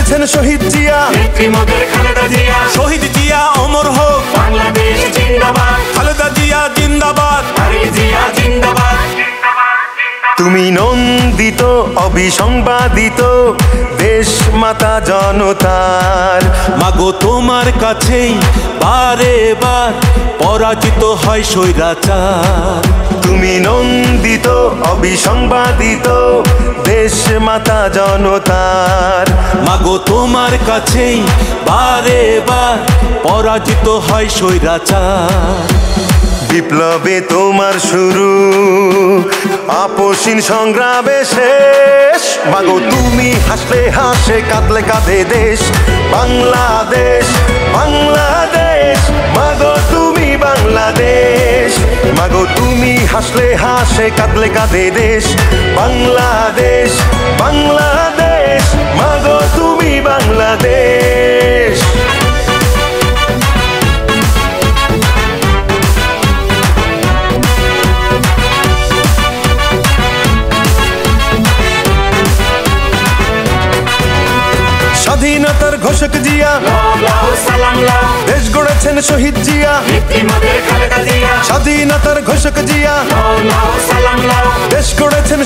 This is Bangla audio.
গড়েছেন শহীদ জিয়া, শহীদ জিয়া অমর হোক, বাংলাদেশ জিন্দাবাদ, খালেদা জিয়া জিন্দাবাদ, জিয়া জিন্দাবাদ। তুমি নন্দিত অবিসংবাদিত দেশ মাতা জনতার, মাগো তোমার কাছেই বারে বার পরাজিত হয় স্বৈরাচার। তুমি নন্দিত অবিসংবাদিত দেশ মাতা জনতার, মাগো তোমার কাছেই বারে বার পরাজিত হয় স্বৈরাচার। বিপ্লবে তোমার শুরু, আপসীন সংগ্রামে শেষ, মাগো তুমি হাসলে হাসে কাঁদলে কাঁদে দেশ বাংলাদেশ, বাংলাদেশ, মাগো তুমি বাংলাদেশ, মাগো তুমি হাসলে হাসে কাঁদলে কাঁদে দেশ বাংলাদেশ, বাংলাদেশ, মাগো তুমি বাংলাদেশ। স্বাধীনতার ঘোষক জিয়া, দেশ গড়েছেন শহীদ জিয়া, স্বাধীনতার ঘোষক জিয়া, দেশ গড়েছেন